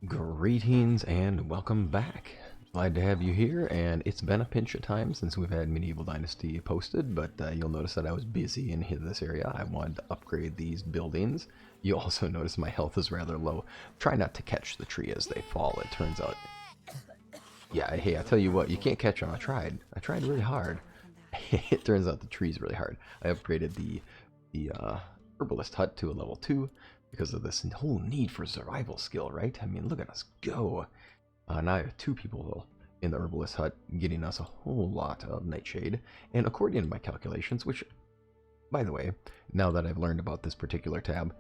Greetings and welcome back. Glad to have you here, and it's been a pinch of time since we've had Medieval Dynasty posted, but you'll notice that I was busy in this area. I wanted to upgrade these buildings. You also notice my health is rather low. Try not to catch the tree as they fall, it turns out. Yeah, hey, I tell you what, you can't catch them. I tried. I tried really hard. It turns out the tree's really hard. I upgraded the herbalist hut to a level 2 because of this whole need for survival skill, right? I mean, look at us go. Now I have 2 people in the herbalist hut getting us a whole lot of nightshade. And according to my calculations, which, by the way, now that I've learned about this particular tab,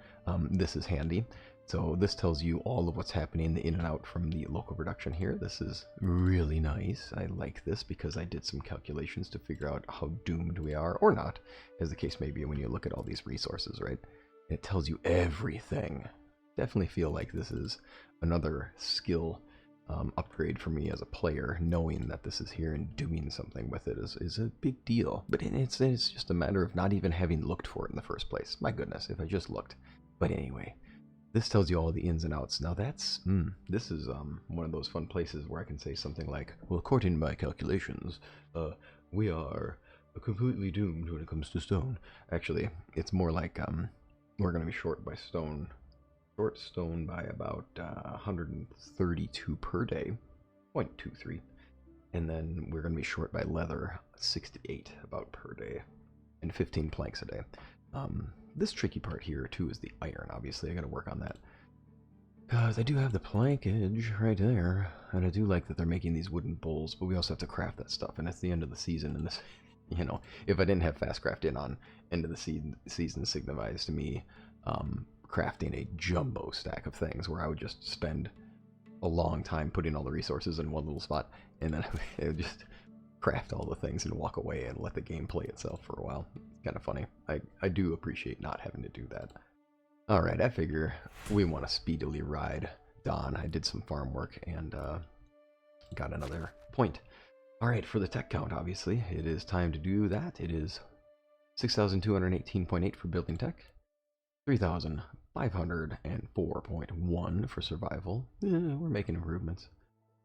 this is handy. So this tells you all of what's happening in and out from the local production here. This is really nice. I like this because I did some calculations to figure out how doomed we are, or not, as the case may be when you look at all these resources, right? It tells you everything. Definitely feel like this is another skill upgrade for me as a player. Knowing that this is here and doing something with it is a big deal. But it's just a matter of not even having looked for it in the first place. My goodness, if I just looked. But anyway, this tells you all the ins and outs. Now this is one of those fun places where I can say something like, well, according to my calculations, we are completely doomed when it comes to stone. Actually, it's more like we're going to be short by stone. Short stone by about 132 per day, 0.23. And then we're going to be short by leather, 68 about per day, and 15 planks a day. This tricky part here too is the iron. Obviously I got to work on that because I do have the plankage right there, and I do like that they're making these wooden bowls, but we also have to craft that stuff, and it's the end of the season, and this, you know, if I didn't have fast craft in on end of the season signifies to me crafting a jumbo stack of things where I would just spend a long time putting all the resources in one little spot, and then I would just craft all the things and walk away and let the game play itself for a while. It's kind of funny. I do appreciate not having to do that. Alright, I figure we want to speedily ride Dawn. I did some farm work and got another point. Alright, for the tech count, obviously, it is time to do that. It is 6,218.8 for building tech, 3,504.1 for survival. We're making improvements.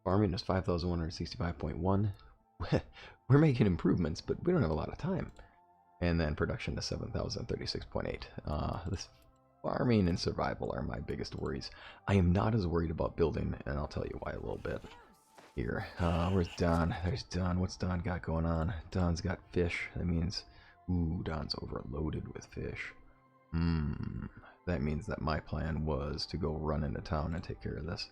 Farming is 5,165.1. We're making improvements, but we don't have a lot of time. And then production is 7,036.8. This farming and survival are my biggest worries. I am not as worried about building, and I'll tell you why a little bit. Here, where's Don? There's Don. What's Don got going on? Don's got fish. That means, ooh, Don's overloaded with fish. That means that my plan was to go run into town and take care of this.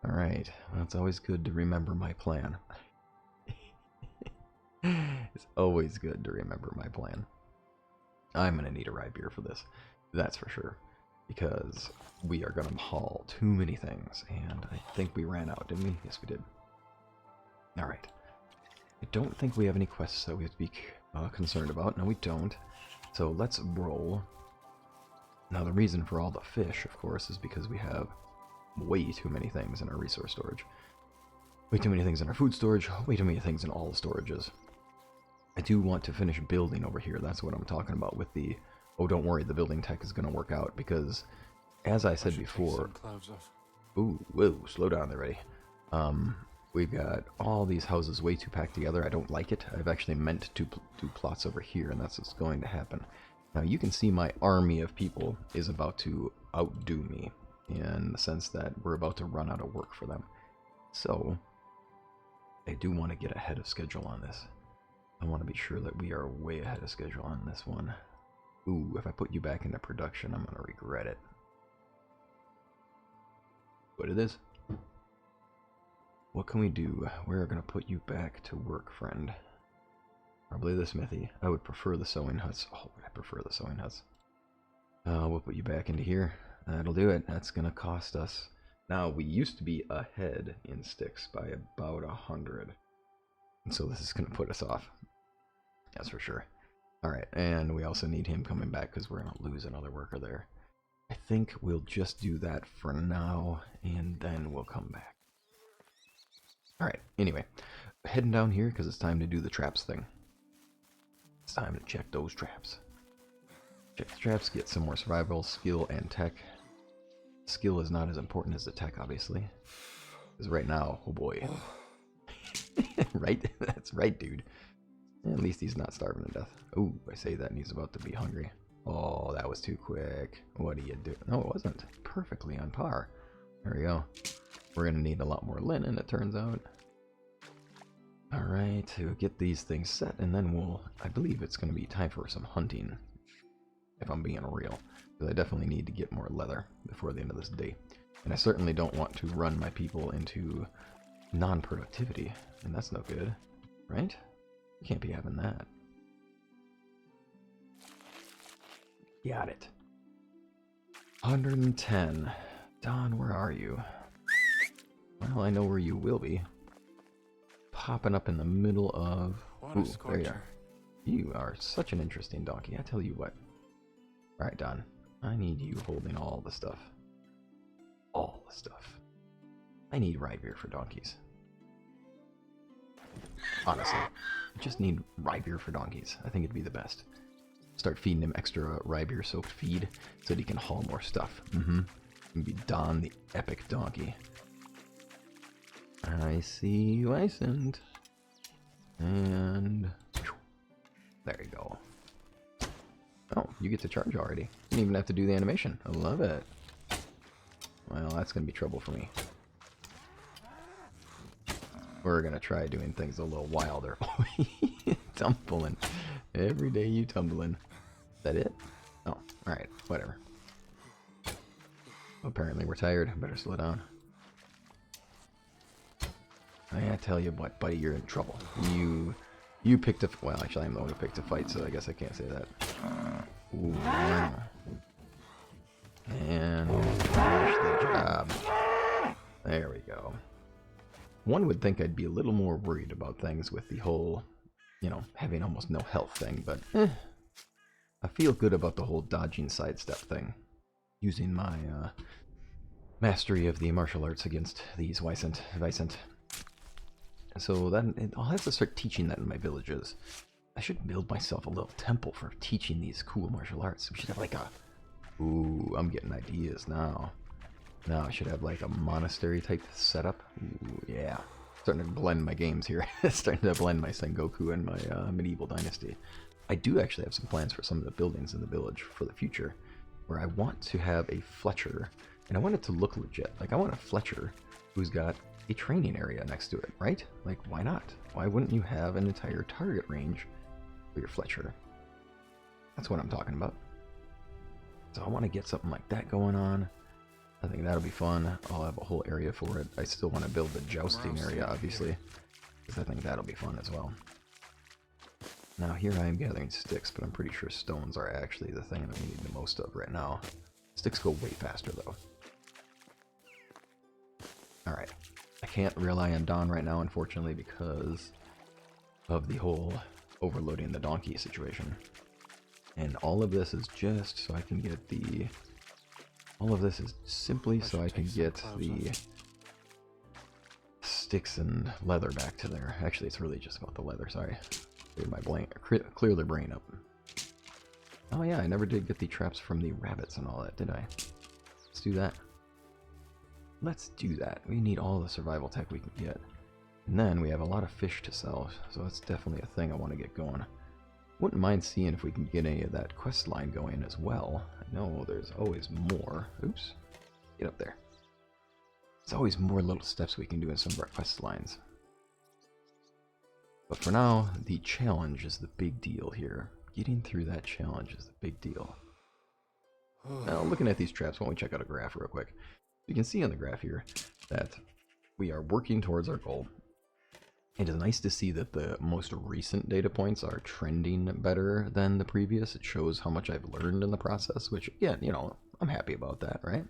Alright, well, it's always good to remember my plan. It's always good to remember my plan. I'm going to need a rye beer for this, that's for sure. Because we are going to haul too many things, and I think we ran out, didn't we? Yes, we did. Alright. I don't think we have any quests that we have to be concerned about. No, we don't. So let's roll. Now the reason for all the fish, of course, is because we have way too many things in our resource storage. Way too many things in our food storage, way too many things in all the storages. I do want to finish building over here. That's what I'm talking about with the, oh, don't worry, the building tech is going to work out, because as I said before, ooh, whoa, slow down there, ready. We've got all these houses way too packed together. I don't like it. I've actually meant to do plots over here, and that's what's going to happen. Now you can see my army of people is about to outdo me, in the sense that we're about to run out of work for them. So I do want to get ahead of schedule on this. I want to be sure that we are way ahead of schedule on this one. Ooh, if I put you back into production, I'm going to regret it. What it is? What can we do? We're going to put you back to work, friend. Probably the smithy. I would prefer the sewing huts. Oh, I prefer the sewing huts. We'll put you back into here. That'll do it. That's going to cost us. Now, we used to be ahead in sticks by about 100. And so this is going to put us off. That's for sure. Alright, and we also need him coming back because we're going to lose another worker there. I think we'll just do that for now, and then we'll come back. Alright, anyway. Heading down here because it's time to do the traps thing. It's time to check those traps. Check the traps, get some more survival, skill, and tech. Skill is not as important as the tech, obviously. Because right now, oh boy. Right? That's right, dude. At least he's not starving to death. Oh, I say that and he's about to be hungry. Oh, that was too quick. What do you do? No, it wasn't. Perfectly on par. There we go. We're going to need a lot more linen, it turns out. Alright, to get these things set, and then I believe it's going to be time for some hunting. If I'm being real. Because I definitely need to get more leather before the end of this day. And I certainly don't want to run my people into non-productivity. And that's no good. Right? You can't be having that. Got it. 110. Don, where are you? Well, I know where you will be. Popping up in the middle of... Ooh, there you are. You are such an interesting donkey, I tell you what. Alright, Don. I need you holding all the stuff. All the stuff. I need rye beer for donkeys. Honestly. I just need rye beer for donkeys. I think it'd be the best. Start feeding him extra rye beer soaked feed so that he can haul more stuff. And be Don the epic donkey. I see Wisent. And there you go. Oh, you get to charge already. You didn't even have to do the animation. I love it. Well, that's gonna be trouble for me. We're gonna try doing things a little wilder. Tumbling. Every day you tumbling. Is that it? Oh, alright, whatever. Apparently we're tired. Better slow down. I tell you what, buddy, you're in trouble. You picked a... Well, actually, I'm the one who picked a fight, so I guess I can't say that. Ooh, wow. And finish the job. There we go. One would think I'd be a little more worried about things with the whole, you know, having almost no health thing, but I feel good about the whole dodging sidestep thing. Using my mastery of the martial arts against these Wisent. So then I'll have to start teaching that in my villages. I should build myself a little temple for teaching these cool martial arts. We should have like a... Ooh, I'm getting ideas now. Now I should have like a monastery type setup. Ooh, yeah. Starting to blend my games here. Starting to blend my Sengoku and my medieval dynasty. I do actually have some plans for some of the buildings in the village for the future. Where I want to have a Fletcher. And I want it to look legit. Like I want a Fletcher who's got a training area next to it, right? Like, why not? Why wouldn't you have an entire target range for your Fletcher? That's what I'm talking about. So I want to get something like that going on. I think that'll be fun. I'll have a whole area for it. I still want to build the jousting area, obviously, because I think that'll be fun as well. Now here I am gathering sticks, but I'm pretty sure stones are actually the thing that we need the most of right now. Sticks go way faster, though. Alright. I can't rely on Don right now, unfortunately, because of the whole overloading the donkey situation. And all of this is just so I can get the... All of this is simply so I can get the sticks and leather back to there. Actually, it's really just about the leather, sorry. Clear their brain up. Oh yeah, I never did get the traps from the rabbits and all that, did I? Let's do that. Let's do that. We need all the survival tech we can get. And then we have a lot of fish to sell, so that's definitely a thing I want to get going. Wouldn't mind seeing if we can get any of that quest line going as well. I know there's always more. Oops. Get up there. There's always more little steps we can do in some of our quest lines. But for now, the challenge is the big deal here. Getting through that challenge is the big deal. Now, looking at these traps, why don't we check out a graph real quick. You can see on the graph here that we are working towards our goal. It is nice to see that the most recent data points are trending better than the previous. It shows how much I've learned in the process, which, again, you know, I'm happy about that, right?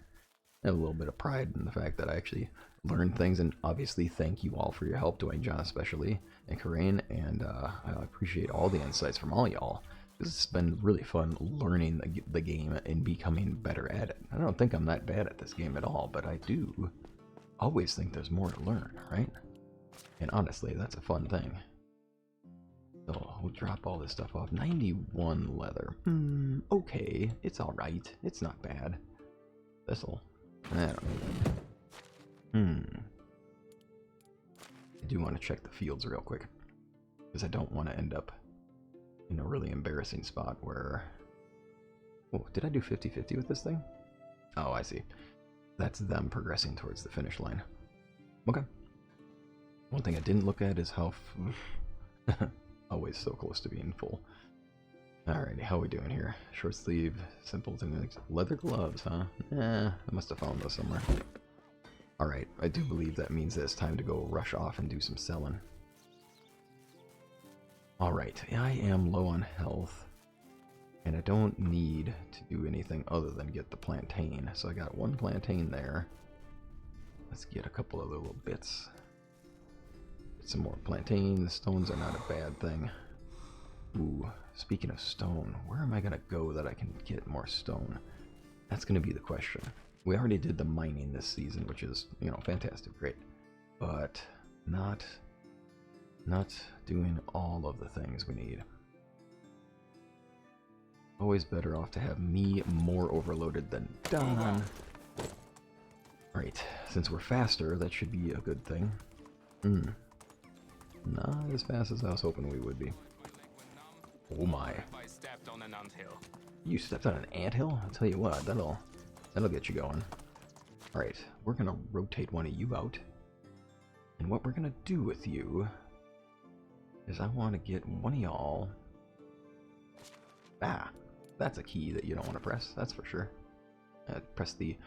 I have a little bit of pride in the fact that I actually learned things, and obviously thank you all for your help, Dwayne, John especially, and Corinne, and I appreciate all the insights from all y'all. It's been really fun learning the game and becoming better at it. I don't think I'm that bad at this game at all, but I do always think there's more to learn, right? And honestly, that's a fun thing. So we'll drop all this stuff off. 91 leather. Okay, it's alright. It's not bad. This'll I don't know. I do want to check the fields real quick, because I don't want to end up in a really embarrassing spot where... Oh, did I do 50-50 with this thing? Oh, I see. That's them progressing towards the finish line. Okay. One thing I didn't look at is how... Always so close to being full. Alrighty, how are we doing here? Short sleeve, simple things. Leather gloves, huh? I must have found those somewhere. Alright, I do believe that means that it's time to go rush off and do some selling. Alright, I am low on health. And I don't need to do anything other than get the plantain. So I got one plantain there. Let's get a couple other little bits. Get some more plantain. The stones are not a bad thing. Ooh, speaking of stone, where am I going to go that I can get more stone? That's going to be the question. We already did the mining this season, which is, you know, fantastic, great. But not doing all of the things we need. Always better off to have me more overloaded than Don. Alright, since we're faster, that should be a good thing. Not as fast as I was hoping we would be. Oh my. You stepped on an anthill? I'll tell you what, that'll get you going. Alright, we're gonna rotate one of you out. And what we're gonna do with you is I want to get one of y'all... Ah, that's a key that you don't want to press, that's for sure. Press the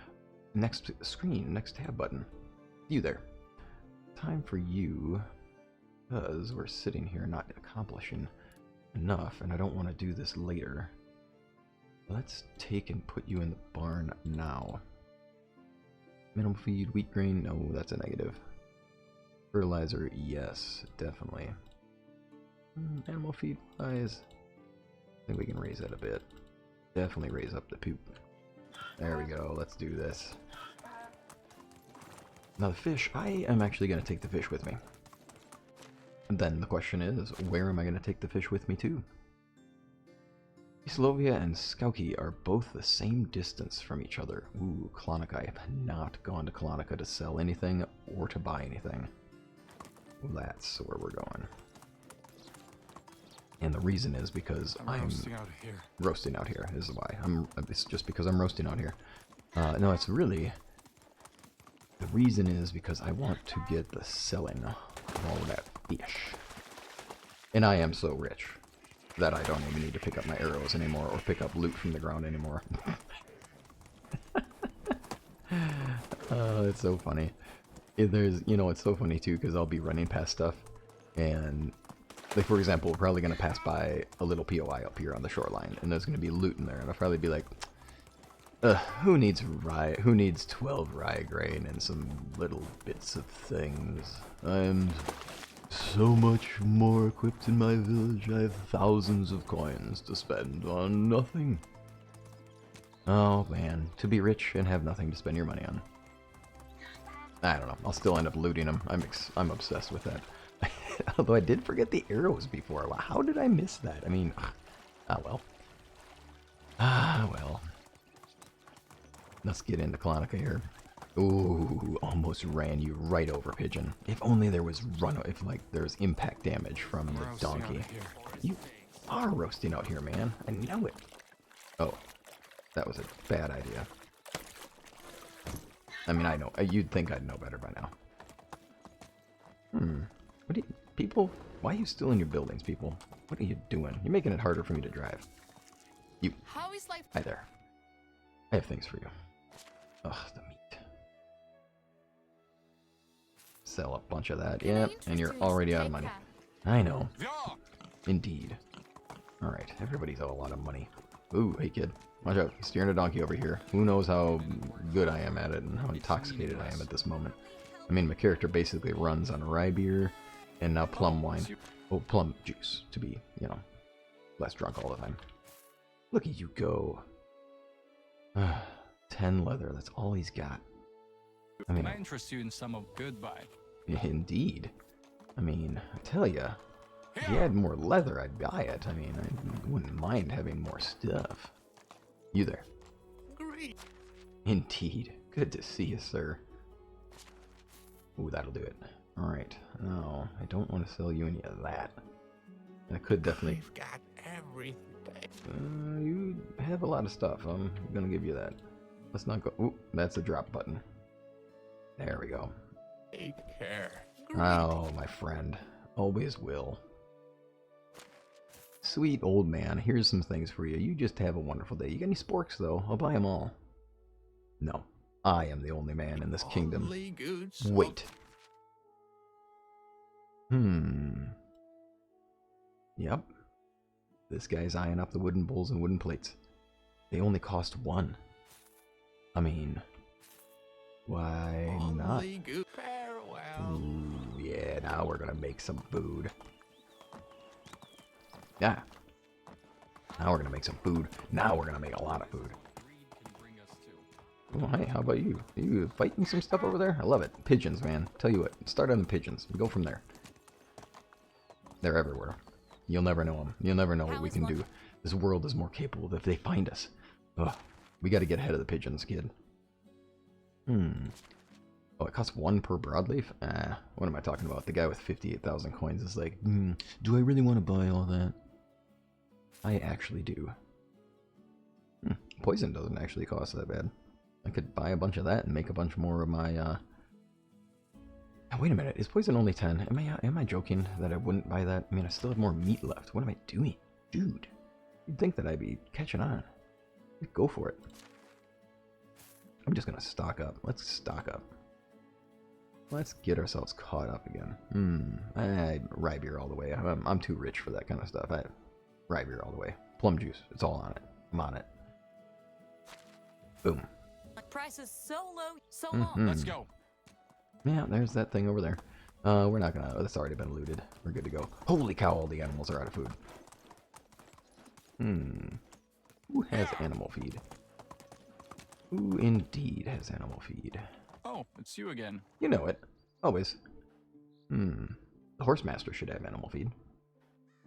next screen, next tab button. You there. Time for you, because we're sitting here not accomplishing enough, and I don't want to do this later. Let's take and put you in the barn now. Minimum feed, wheat grain, no, that's a negative. Fertilizer, yes, definitely. Animal feed wise, I think we can raise that a bit. Definitely raise up the poop. There we go, let's do this. Now the fish, I am actually going to take the fish with me. And then the question is, where am I going to take the fish with me to? Slovia and Skauki are both the same distance from each other. Ooh, Klonika. I have not gone to Klonika to sell anything or to buy anything. That's where we're going. And the reason is because I'm roasting out here is why. It's just because I'm roasting out here. No, it's really... The reason is because I want to get the selling of all of that fish. And I am so rich that I don't even need to pick up my arrows anymore or pick up loot from the ground anymore. It's so funny. There's, you know, it's so funny too because I'll be running past stuff and, like, for example, we're probably going to pass by a little POI up here on the shoreline and there's going to be loot in there and I'll probably be like, who needs rye? Who needs 12 rye grain and some little bits of things? I'm so much more equipped in my village. I have thousands of coins to spend on nothing. Oh man, to be rich and have nothing to spend your money on. I don't know. I'll still end up looting them. I'm obsessed with that. Although I did forget the arrows before. How did I miss that? I mean, ah well. Ah well. Let's get into Klonika here. Ooh, almost ran you right over, Pigeon. If only there was there's impact damage from the donkey. You are roasting out here, man. I know it. Oh, that was a bad idea. I mean, I know. You'd think I'd know better by now. What do you, people? Why are you still in your buildings, people? What are you doing? You're making it harder for me to drive. You. Hi there. I have things for you. Ugh, the meat. Sell a bunch of that. Yep, and you're already out of money. I know. Indeed. Alright, everybody's got a lot of money. Ooh, hey kid. Watch out. Steering a donkey over here. Who knows how good I am at it and how intoxicated I am at this moment. I mean, my character basically runs on rye beer and now plum wine. Oh, plum juice, to be, you know, less drunk all the time. Look at you go. 10 leather, that's all he's got. I mean, can I interest you in some of goodbye? Indeed. I mean, I tell ya, if you had more leather, I'd buy it. I mean, I wouldn't mind having more stuff. You there. Great. Indeed. Good to see you, sir. Ooh, that'll do it. Alright. No, I don't want to sell you any of that. I could definitely... I've got everything. You have a lot of stuff. I'm gonna give you that. Let's not go... Ooh, that's the drop button. There we go. Take care. Oh, my friend. Always will. Sweet old man, here's some things for you. You just have a wonderful day. You got any sporks, though? I'll buy them all. No. I am the only man in this kingdom. Only good Wait. Yep. This guy's eyeing up the wooden bowls and wooden plates. They only cost 1. I mean... Why not? Only good. Farewell. Ooh, yeah, now we're gonna make some food. Yeah. Now we're gonna make some food. Now we're gonna make a lot of food. Greed can bring us to. Oh, hey, how about you? Are you fighting some stuff over there? I love it. Pigeons, man. Tell you what, start on the pigeons. Go from there. They're everywhere. You'll never know them. You'll never know what we can do. This world is more capable if they find us. Ugh. We gotta get ahead of the pigeons, kid. Oh, it costs 1 per broadleaf? What am I talking about? The guy with 58,000 coins is like, do I really want to buy all that? I actually do. Poison doesn't actually cost that bad. I could buy a bunch of that and make a bunch more of my, wait a minute, is poison only 10? Am I joking that I wouldn't buy that? I mean, I still have more meat left. What am I doing? Dude, you'd think that I'd be catching on. Go for it. I'm just gonna stock up. Let's stock up. Let's get ourselves caught up again. Rye beer all the way. I'm too rich for that kind of stuff. Rye beer all the way. Plum juice. It's all on it. I'm on it. Boom. Price is so low, so long. Let's go. Yeah, there's that thing over there. We're not gonna... That's already been looted. We're good to go. Holy cow, all the animals are out of food. Who has animal feed? Who indeed has animal feed? Oh, it's you again. You know it. Always. The horse master should have animal feed.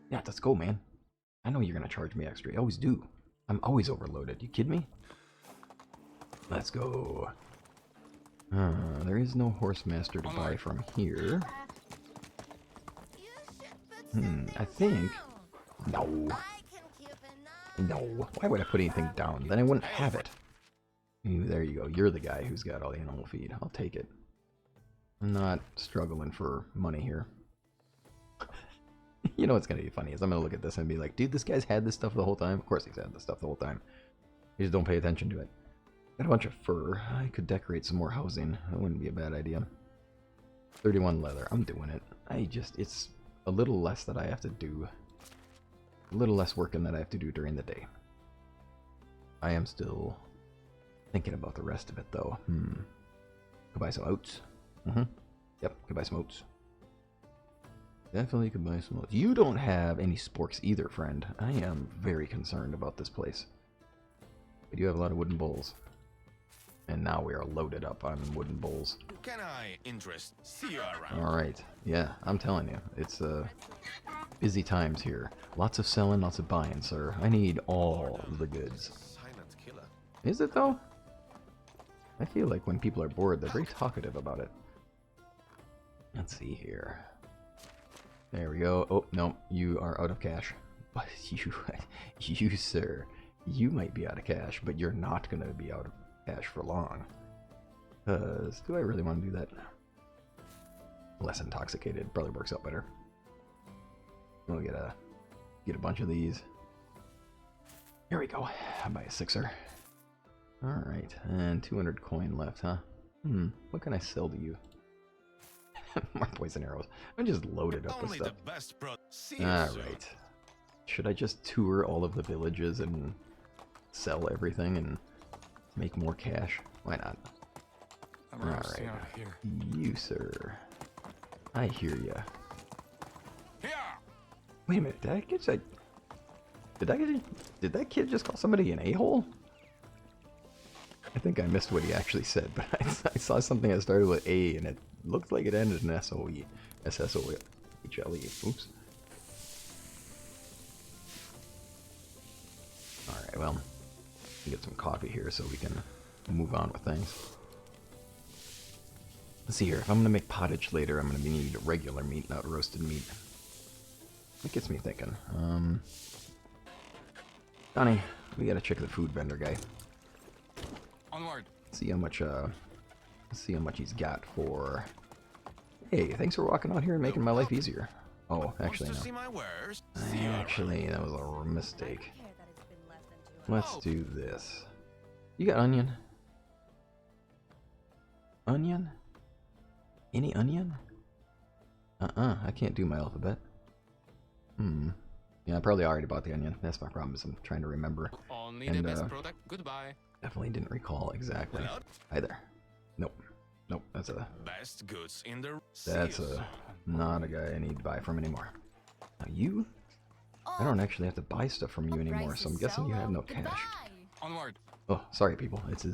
Yeah, let's go, man. I know you're gonna charge me extra. You always do. I'm always overloaded. You kidding me? Let's go. There is no horse master to buy from here. I think... No. No. Why would I put anything down? Then I wouldn't have it. Ooh, there you go. You're the guy who's got all the animal feed. I'll take it. I'm not struggling for money here. You know what's going to be funny is I'm going to look at this and be like, dude, this guy's had this stuff the whole time. Of course he's had this stuff the whole time. You just don't pay attention to it. Got a bunch of fur. I could decorate some more housing. That wouldn't be a bad idea. 31 leather. I'm doing it. It's a little less that I have to do. A little less working that I have to do during the day. I am still thinking about the rest of it, though. Could buy some oats. Yep, could buy some oats. Definitely could buy some oats. You don't have any sporks either, friend. I am very concerned about this place. We do have a lot of wooden bowls. And now we are loaded up on wooden bowls. Can I see you around? Alright. Yeah, I'm telling you. It's busy times here. Lots of selling, lots of buying, sir. I need all the goods. Silent killer. Is it, though? I feel like when people are bored, they're very talkative about it. Let's see here. There we go. Oh, no. You are out of cash. But you, sir, you might be out of cash, but you're not going to be out of cash for long. Because, do I really want to do that? Less intoxicated. Probably works out better. We'll get a bunch of these. Here we go. I'll buy a 6er. Alright, and 200 coin left, huh? What can I sell to you? More poison arrows. I'm just loaded up with stuff. Alright. Should I just tour all of the villages and sell everything and make more cash? Why not? Alright. You, sir. I hear ya. Wait a minute, did that kid just call somebody an a-hole? I think I missed what he actually said, but I saw something that started with A and it looked like it ended in S-O-E. S-S-O-H-L-E. Oops. Alright, well, get some coffee here so we can move on with things. Let's see here. If I'm gonna make pottage later, I'm gonna need regular meat, not roasted meat. That gets me thinking. Donnie, we gotta check the food vendor guy. Onward. See how much. Let's see how much he's got for. Hey, thanks for walking out here and making my life easier. Oh, actually Wants to see no. my wares? See you Actually, that was a mistake. Care that it's been less than 2 hours. Let's do this. You got onion? Onion? Any onion? I can't do my alphabet. Yeah, I probably already bought the onion. That's my problem, is I'm trying to remember. Only And, the best product. Goodbye. Definitely didn't recall exactly. Hello? Either. Nope. Nope, that's a... Best goods in the. That's not a guy I need to buy from anymore. Now you? I don't actually have to buy stuff from you anymore, so I'm guessing you have no cash. Onward. Oh, sorry people. It's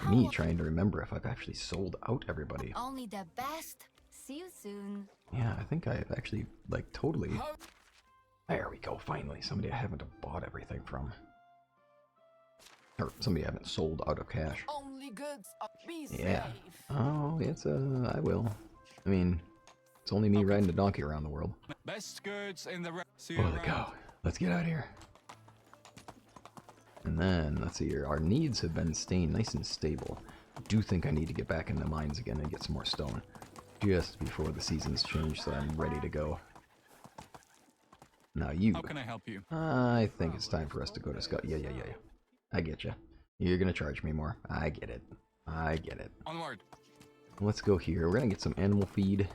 me trying to remember if I've actually sold out everybody. Only the best. See you soon. Yeah, I think I've actually, like, totally... There we go, finally. Somebody I haven't bought everything from. Or somebody I haven't sold out of cash. Only goods. Be Yeah. Oh, it's I will. I mean, it's only me riding a donkey around the world. Best goods in the. See you Holy around. cow. Let's get out of here. And then, let's see here. Our needs have been staying nice and stable. I do think I need to get back in the mines again and get some more stone. Just before the seasons change, so I'm ready to go. Now you. How can I help you? I think it's time for us to go to Scout. Yeah. I get you. You're gonna charge me more. I get it. Onward. Let's go here. We're gonna get some animal feed.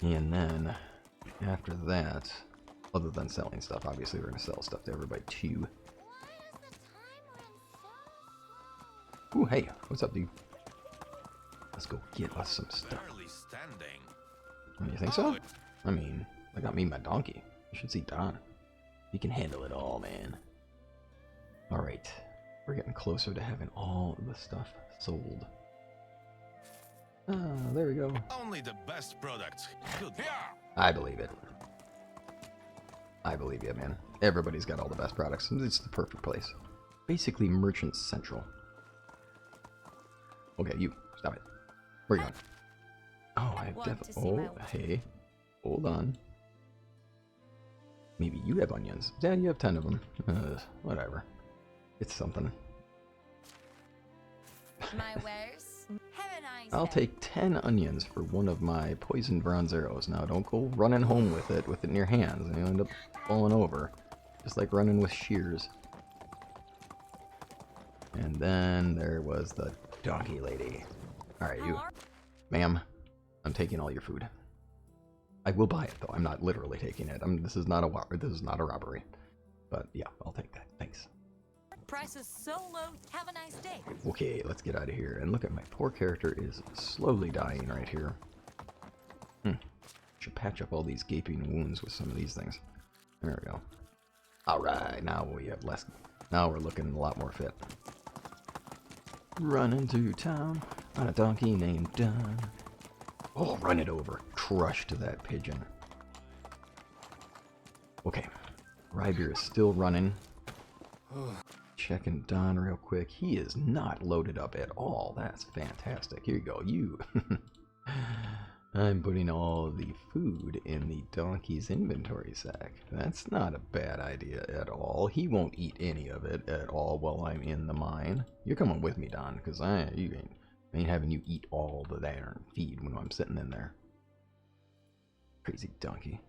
And then, after that, other than selling stuff, obviously we're gonna sell stuff to everybody too. Ooh, hey, what's up, dude? Let's go get us some stuff. Barely standing. You think so? I mean, I got me my donkey. You should see Don. He can handle it all, man. Alright. We're getting closer to having all of the stuff sold. Ah, there we go. Only the best product. Good. Here. I believe it. I believe you, man. Everybody's got all the best products. It's the perfect place. Basically, Merchant Central. Okay, you. Stop it. Where are you going? Oh, I want to definitely... see my Oh, hey. Hold on. Maybe you have onions. Yeah, you have 10 of them. Whatever. It's something. My wares. Have a nice I'll day. take 10 onions for one of my poisoned bronze arrows. Now, don't go running home with it in your hands, and you'll end up falling over. Just like running with shears. And then there was the donkey lady. Alright, you. Ma'am, I'm taking all your food. I will buy it, though. I'm not literally taking it. This is not a robbery. But yeah, I'll take that. Thanks. Price is so low. Have a nice day. Okay, let's get out of here. And look at my poor character is slowly dying right here. Should patch up all these gaping wounds with some of these things. There we go. Alright, now we have less. Now we're looking a lot more fit. Run into town on a donkey named Don. Oh, run it over. Crushed that pigeon. Okay. Rybeer is still running. Checking Don real quick. He is not loaded up at all. That's fantastic. Here you go. You. I'm putting all the food in the donkey's inventory sack. That's not a bad idea at all. He won't eat any of it at all while I'm in the mine. You're coming with me, Don, because I ain't having you eat all the darn feed when I'm sitting in there. Crazy donkey.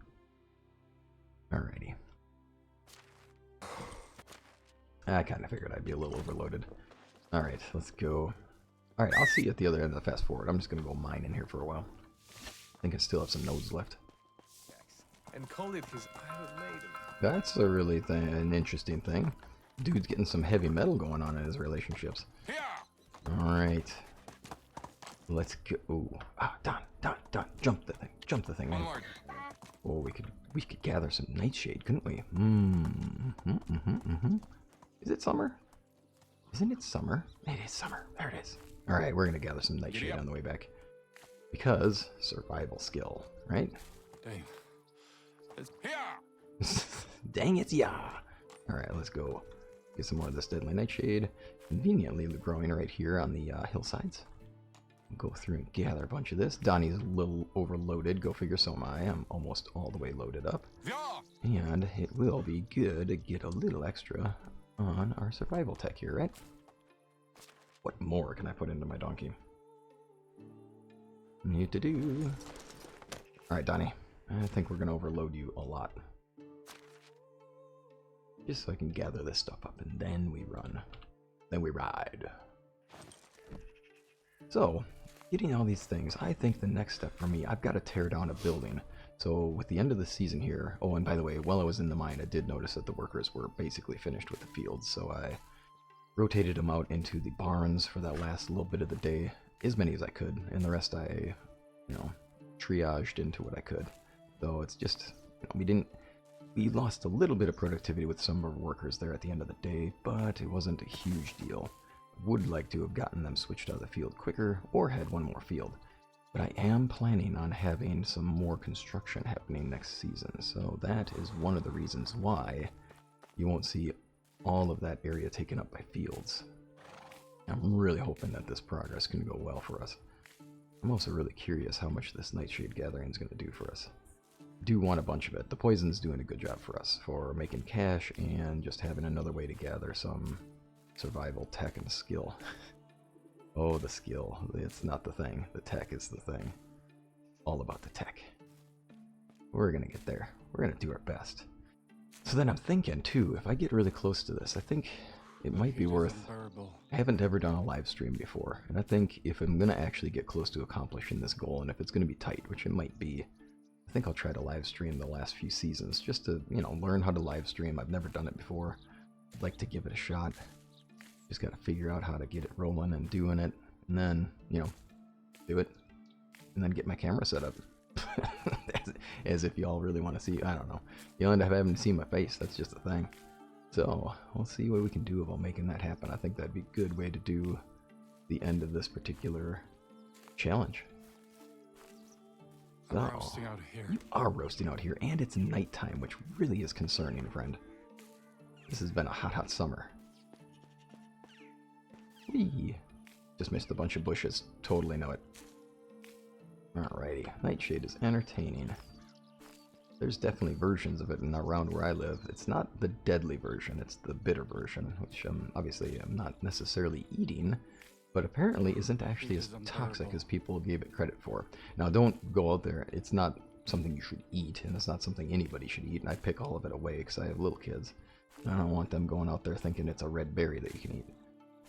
Alrighty. I kind of figured I'd be a little overloaded. Alright, let's go. Alright, I'll see you at the other end of the fast forward. I'm just going to go mine in here for a while. I think I still have some nodes left. And call it his Iron Maiden. That's a really an interesting thing. Dude's getting some heavy metal going on in his relationships. Here. Alright. Let's go. Ooh. Ah, Don, jump the thing, man. Onward. Oh, we could gather some nightshade, couldn't we? Is it summer? Isn't it summer? It is summer. There it is. Alright, we're gonna gather some nightshade on the way back. Because survival skill, right? Dang. It's here. Dang it, yeah. Alright, let's go get some more of this deadly nightshade. Conveniently growing right here on the hillsides. Go through and gather a bunch of this. Donnie's a little overloaded. Go figure, so am I. I'm almost all the way loaded up. Yeah. And it will be good to get a little extra on our survival tech here, right? What more can I put into my donkey? Need to do. Alright, Donnie. I think we're going to overload you a lot. Just so I can gather this stuff up, and then we run. Then we ride. So, getting all these things, I think the next step for me, I've got to tear down a building. So, with the end of the season here, oh, and by the way, while I was in the mine, I did notice that the workers were basically finished with the fields, so I rotated them out into the barns for that last little bit of the day, as many as I could, and the rest I, triaged into what I could. So it's just, we lost a little bit of productivity with some of our workers there at the end of the day, but it wasn't a huge deal. Would like to have gotten them switched out of the field quicker, or had one more field. But I am planning on having some more construction happening next season, so that is one of the reasons why you won't see all of that area taken up by fields. I'm really hoping that this progress can go well for us. I'm also really curious how much this Nightshade Gathering is going to do for us. Do want a bunch of it. The poison's doing a good job for us, for making cash and just having another way to gather some survival tech and skill. Oh, the skill. It's not the thing. The tech is the thing. All about the tech. We're going to get there. We're going to do our best. So then I'm thinking, too, if I get really close to this, I think it might be worth... I haven't ever done a live stream before, and I think if I'm going to actually get close to accomplishing this goal, and if it's going to be tight, which it might be, I think I'll try to live stream the last few seasons, just to, learn how to live stream. I've never done it before. I'd like to give it a shot. Just got to figure out how to get it rolling and doing it, and then, do it, and then get my camera set up. As if y'all really want to see, I don't know. You'll end up having to see my face, that's just the thing. So, we'll see what we can do about making that happen. I think that'd be a good way to do the end of this particular challenge. So, Roasting out here. you are roasting out here, and it's nighttime, which really is concerning, friend. This has been a hot, hot summer. Whee! Just missed a bunch of bushes. Totally know it. Alrighty. Nightshade is entertaining. There's definitely versions of it in around where I live. It's not the deadly version, it's the bitter version, which obviously I'm not necessarily eating, but apparently isn't actually as toxic as people gave it credit for. Now don't go out there, it's not something you should eat, and it's not something anybody should eat, and I pick all of it away because I have little kids. I don't want them going out there thinking it's a red berry that you can eat.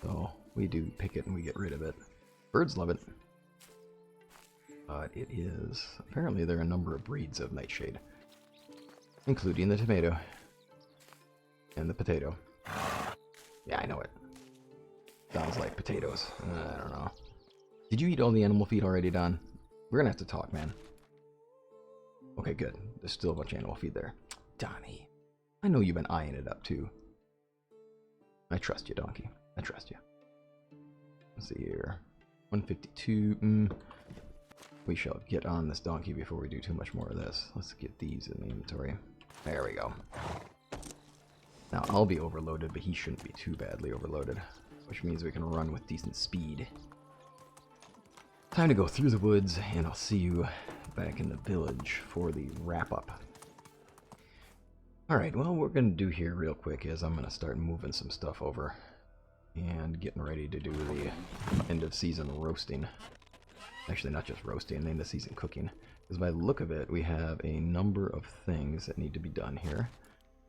So we do pick it and we get rid of it. Birds love it. But it is, apparently there are a number of breeds of nightshade. Including the tomato. And the potato. Yeah, I know it. Sounds like potatoes. I don't know. Did you eat all the animal feed already, Don? We're gonna have to talk, man. Okay, good. There's still a bunch of animal feed there. Donnie. I know you've been eyeing it up, too. I trust you, donkey. I trust you. Let's see here. 152. We shall get on this donkey before we do too much more of this. Let's get these in the inventory. There we go. Now, I'll be overloaded, but he shouldn't be too badly overloaded, which means we can run with decent speed. Time to go through the woods, and I'll see you back in the village for the wrap-up. Alright, well, what we're going to do here real quick is I'm going to start moving some stuff over and getting ready to do the end-of-season roasting. Actually, not just roasting, end of season cooking. Because by the look of it, we have a number of things that need to be done here.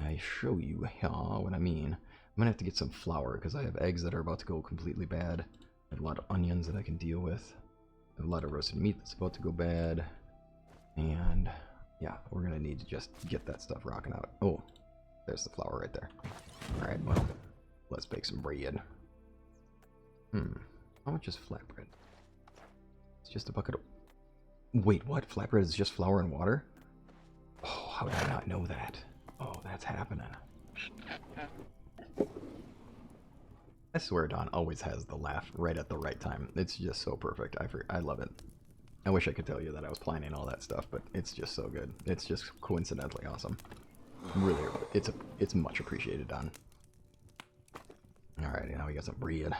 I show you what I mean. I'm going to have to get some flour, because I have eggs that are about to go completely bad. I have a lot of onions that I can deal with. I have a lot of roasted meat that's about to go bad. And, yeah, we're going to need to just get that stuff rocking out. Oh, there's the flour right there. Alright, well, let's bake some bread. How much is flatbread? It's just a bucket of... Wait, what? Flatbread is just flour and water? Oh, how did I not know that? Oh, that's happening. I swear Don always has the laugh right at the right time. It's just so perfect. I love it. I wish I could tell you that I was planning all that stuff, but it's just so good. It's just coincidentally awesome. Really, it's much appreciated, Don. Alright, now we got some bread.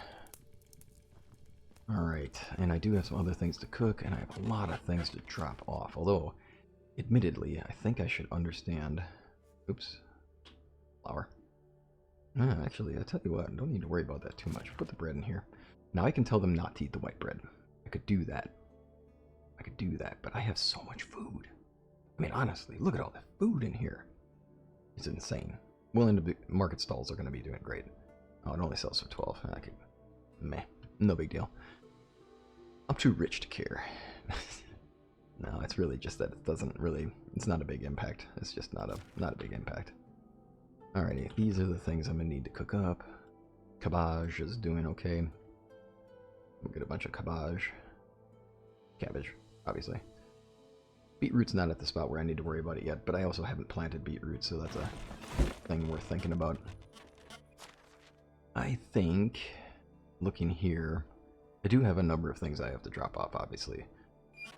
Alright, and I do have some other things to cook, and I have a lot of things to drop off. Although, admittedly, I think I should understand... Oops. Flour. Actually, I tell you what, I don't need to worry about that too much. Put the bread in here. Now I can tell them not to eat the white bread. I could do that. But I have so much food. I mean, honestly, look at all the food in here. It's insane. Well, in the market stalls are going to be doing great. Oh, it only sells for 12. Meh. No big deal. I'm too rich to care. No, it's really just that it doesn't really... It's not a big impact. It's just not a big impact. Alrighty, these are the things I'm going to need to cook up. Cabbage is doing okay. We'll get a bunch of cabbage. Cabbage, obviously. Beetroot's not at the spot where I need to worry about it yet, but I also haven't planted beetroot, so that's a thing worth thinking about. I think, looking here, I do have a number of things I have to drop off, obviously.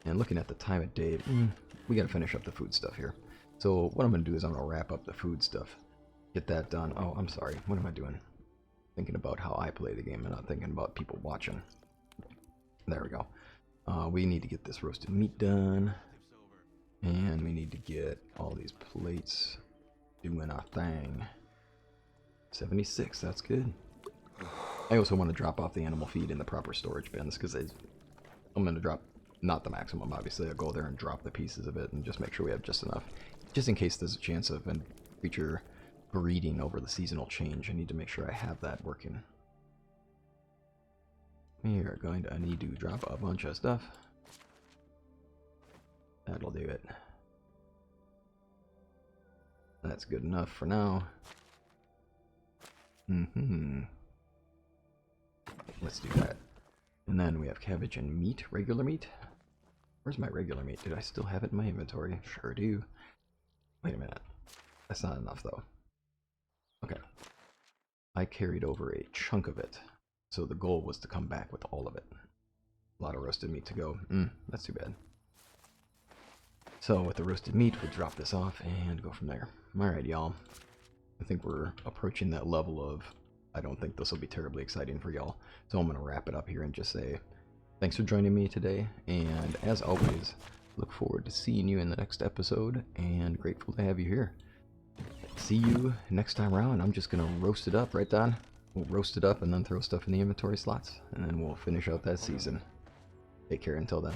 And looking at the time of day, we gotta finish up the food stuff here. So what I'm gonna do is I'm gonna wrap up the food stuff. Get that done. Oh, I'm sorry. What am I doing? Thinking about how I play the game and not thinking about people watching. There we go. We need to get this roasted meat done. And we need to get all these plates doing our thing. 76, that's good. I also want to drop off the animal feed in the proper storage bins because I'm going to drop, not the maximum obviously, I'll go there and drop the pieces of it and just make sure we have just enough. Just in case there's a chance of a creature breeding over the seasonal change, I need to make sure I have that working. We are going to need to drop a bunch of stuff. That'll do it. That's good enough for now. Let's do that. And then we have cabbage and meat, regular meat. Where's my regular meat? Did I still have it in my inventory? Sure do. Wait a minute. That's not enough though. Okay. I carried over a chunk of it. So the goal was to come back with all of it. A lot of roasted meat to go. That's too bad. So with the roasted meat, we'll drop this off and go from there. Alright, y'all. I think we're approaching that level of, I don't think this will be terribly exciting for y'all. So I'm going to wrap it up here and just say, thanks for joining me today. And as always, look forward to seeing you in the next episode and grateful to have you here. See you next time around. I'm just going to roast it up, right, Don? We'll roast it up and then throw stuff in the inventory slots. And then we'll finish out that season. Take care until then.